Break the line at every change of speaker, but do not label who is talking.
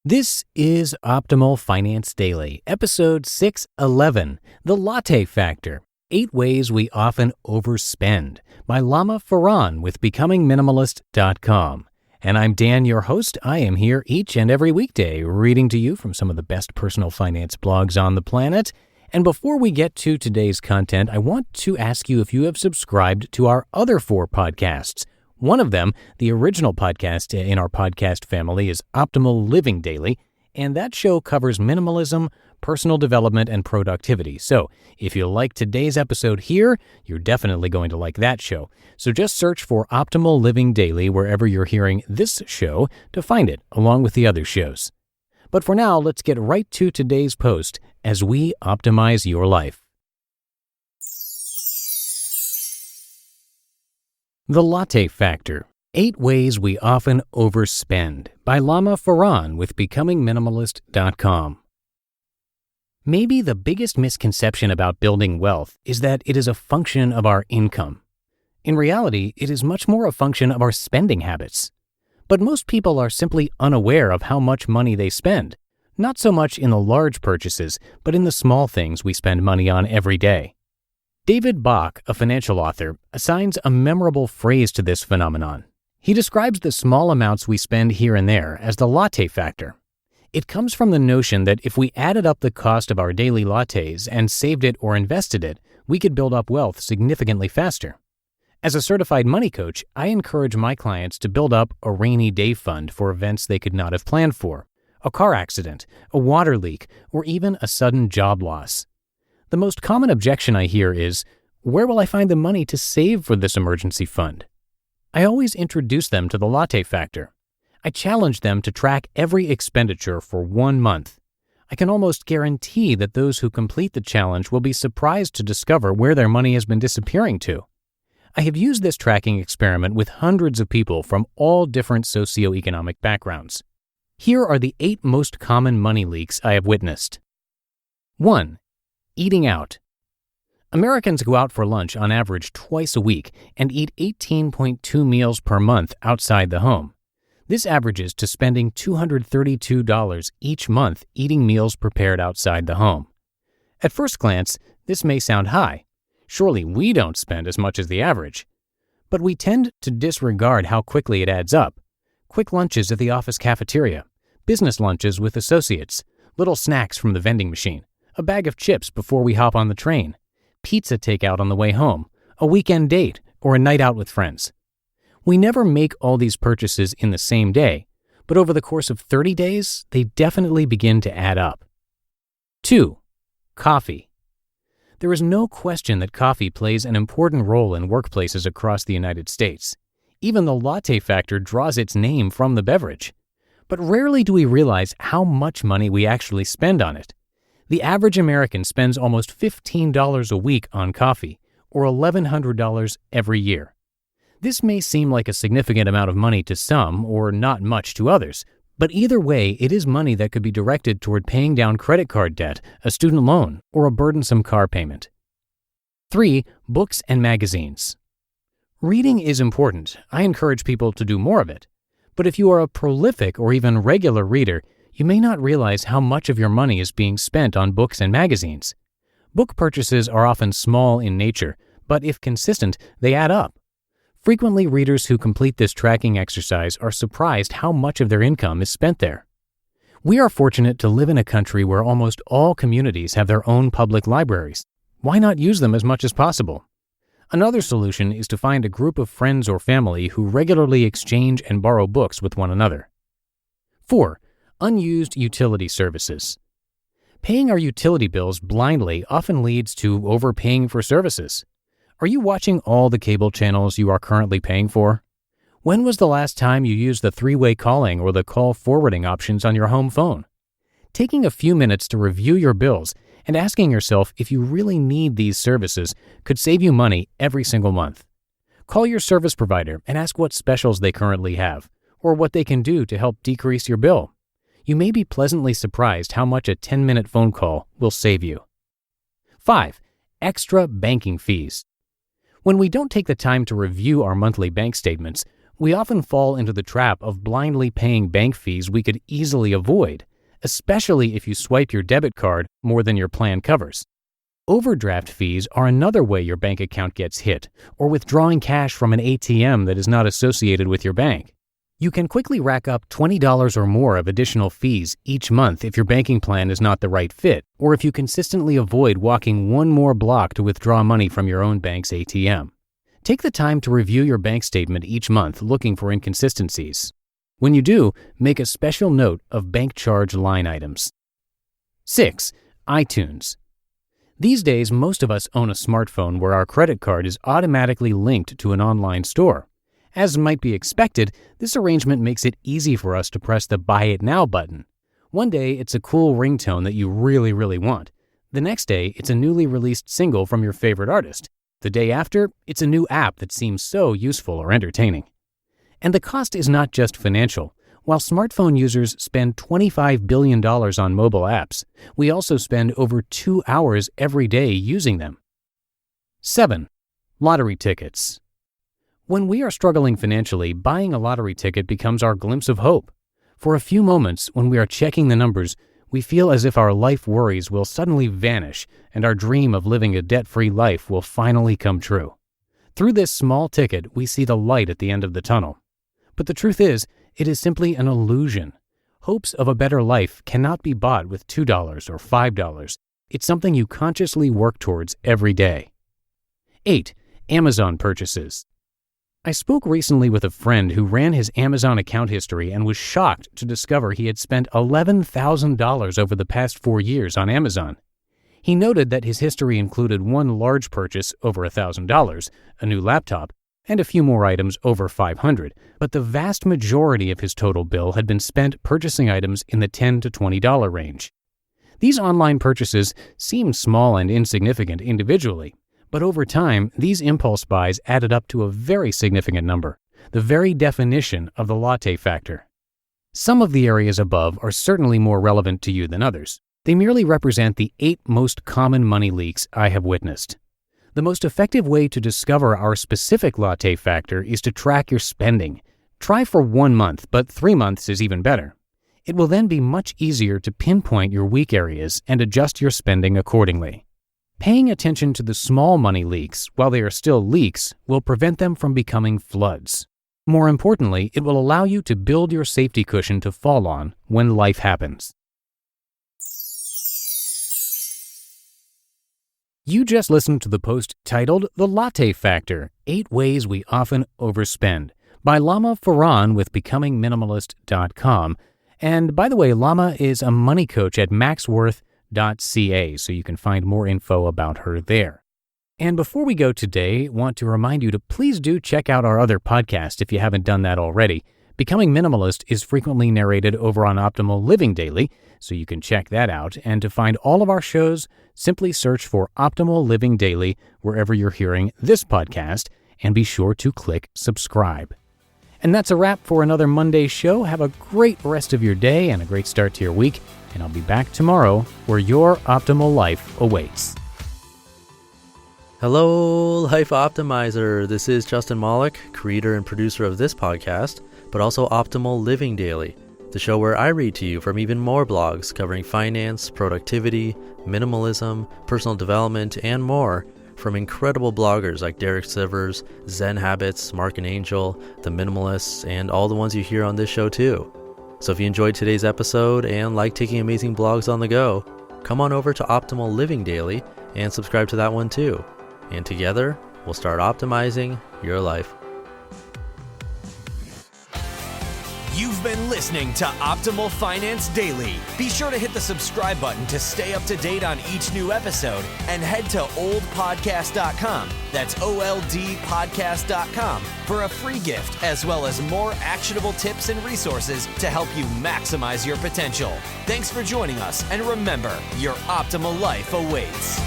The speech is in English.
This is Optimal Finance Daily, episode 611, The Latte Factor, 8 Ways We Often Overspend, by Lama Farran with BecomingMinimalist.com. And I'm Dan, your host. I am here each and every weekday reading to you from some of the best personal finance blogs on the planet. And before we get to today's content, I want to ask you if you have subscribed to our other 4 podcasts. One of them, the original podcast in our podcast family, is Optimal Living Daily, and that show covers minimalism, personal development, and productivity. So if you like today's episode here, you're definitely going to like that show. So just search for Optimal Living Daily wherever you're hearing this show to find it, along with the other shows. But for now, let's get right to today's post as we optimize your life. The Latte Factor, 8 Ways We Often Overspend, by Lama Farran with BecomingMinimalist.com. Maybe the biggest misconception about building wealth is that it is a function of our income. In reality, it is much more a function of our spending habits. But most people are simply unaware of how much money they spend, not so much in the large purchases, but in the small things we spend money on every day. David Bach, a financial author, assigns a memorable phrase to this phenomenon. He describes the small amounts we spend here and there as the latte factor. It comes from the notion that if we added up the cost of our daily lattes and saved it or invested it, we could build up wealth significantly faster. As a certified money coach, I encourage my clients to build up a rainy day fund for events they could not have planned for, a car accident, a water leak, or even a sudden job loss. The most common objection I hear is, where will I find the money to save for this emergency fund? I always introduce them to the latte factor. I challenge them to track every expenditure for 1 month. I can almost guarantee that those who complete the challenge will be surprised to discover where their money has been disappearing to. I have used this tracking experiment with hundreds of people from all different socioeconomic backgrounds. Here are the 8 most common money leaks I have witnessed. 1. Eating out. Americans go out for lunch on average twice a week and eat 18.2 meals per month outside the home. This averages to spending $232 each month eating meals prepared outside the home. At first glance, this may sound high. Surely we don't spend as much as the average. But we tend to disregard how quickly it adds up. Quick lunches at the office cafeteria, business lunches with associates, little snacks from the vending machine, a bag of chips before we hop on the train, pizza takeout on the way home, a weekend date, or a night out with friends. We never make all these purchases in the same day, but over the course of 30 days, they definitely begin to add up. 2. Coffee. There is no question that coffee plays an important role in workplaces across the United States. Even the latte factor draws its name from the beverage. But rarely do we realize how much money we actually spend on it. The average American spends almost $15 a week on coffee, or $1,100 every year. This may seem like a significant amount of money to some, or not much to others, but either way, it is money that could be directed toward paying down credit card debt, a student loan, or a burdensome car payment. 3. Books and magazines. Reading is important. I encourage people to do more of it. But if you are a prolific or even regular reader, you may not realize how much of your money is being spent on books and magazines. Book purchases are often small in nature, but if consistent, they add up. Frequently, readers who complete this tracking exercise are surprised how much of their income is spent there. We are fortunate to live in a country where almost all communities have their own public libraries. Why not use them as much as possible? Another solution is to find a group of friends or family who regularly exchange and borrow books with one another. 4. Unused utility services. Paying our utility bills blindly often leads to overpaying for services. Are you watching all the cable channels you are currently paying for? When was the last time you used the 3-way calling or the call forwarding options on your home phone? Taking a few minutes to review your bills and asking yourself if you really need these services could save you money every single month. Call your service provider and ask what specials they currently have, or what they can do to help decrease your bill. You may be pleasantly surprised how much a 10-minute phone call will save you. 5. Extra banking fees. When we don't take the time to review our monthly bank statements, we often fall into the trap of blindly paying bank fees we could easily avoid, especially if you swipe your debit card more than your plan covers. Overdraft fees are another way your bank account gets hit, or withdrawing cash from an ATM that is not associated with your bank. You can quickly rack up $20 or more of additional fees each month if your banking plan is not the right fit, or if you consistently avoid walking one more block to withdraw money from your own bank's ATM. Take the time to review your bank statement each month looking for inconsistencies. When you do, make a special note of bank charge line items. 6. iTunes. These days, most of us own a smartphone where our credit card is automatically linked to an online store. As might be expected, this arrangement makes it easy for us to press the Buy It Now button. One day, it's a cool ringtone that you really want. The next day, it's a newly released single from your favorite artist. The day after, it's a new app that seems so useful or entertaining. And the cost is not just financial. While smartphone users spend $25 billion on mobile apps, we also spend over 2 hours every day using them. 7. Lottery tickets. When we are struggling financially, buying a lottery ticket becomes our glimpse of hope. For a few moments, when we are checking the numbers, we feel as if our life worries will suddenly vanish and our dream of living a debt-free life will finally come true. Through this small ticket, we see the light at the end of the tunnel. But the truth is, it is simply an illusion. Hopes of a better life cannot be bought with $2 or $5. It's something you consciously work towards every day. 8. Amazon purchases. I spoke recently with a friend who ran his Amazon account history and was shocked to discover he had spent $11,000 over the past 4 years on Amazon. He noted that his history included one large purchase over $1,000, a new laptop, and a few more items over $500, but the vast majority of his total bill had been spent purchasing items in the $10 to $20 range. These online purchases seem small and insignificant individually, but over time, these impulse buys added up to a very significant number, the very definition of the Latte Factor. Some of the areas above are certainly more relevant to you than others. They merely represent the 8 most common money leaks I have witnessed. The most effective way to discover our specific Latte Factor is to track your spending. Try for 1 month, but 3 months is even better. It will then be much easier to pinpoint your weak areas and adjust your spending accordingly. Paying attention to the small money leaks while they are still leaks will prevent them from becoming floods. More importantly, it will allow you to build your safety cushion to fall on when life happens. You just listened to the post titled The Latte Factor, 8 Ways We Often Overspend by Lama Farran with BecomingMinimalist.com. And by the way, Lama is a money coach at maxworth.ca, so you can find more info about her there. And before we go today, I want to remind you to please do check out our other podcast if you haven't done that already. Becoming Minimalist is frequently narrated over on Optimal Living Daily, so you can check that out. And to find all of our shows, simply search for Optimal Living Daily wherever you're hearing this podcast, and be sure to click subscribe. And that's a wrap for another Monday show. Have a great rest of your day and a great start to your week, and I'll be back tomorrow where your optimal life awaits.
Hello, Life Optimizer. This is Justin Malik, creator and producer of this podcast, but also Optimal Living Daily, the show where I read to you from even more blogs covering finance, productivity, minimalism, personal development, and more from incredible bloggers like Derek Sivers, Zen Habits, Mark and Angel, The Minimalists, and all the ones you hear on this show too. So if you enjoyed today's episode and like taking amazing blogs on the go, come on over to Optimal Living Daily and subscribe to that one too. And together, we'll start optimizing your life.
You've been listening to Optimal Finance Daily. Be sure to hit the subscribe button to stay up to date on each new episode and head to oldpodcast.com. That's OLDpodcast.com for a free gift as well as more actionable tips and resources to help you maximize your potential. Thanks for joining us, and remember, your optimal life awaits.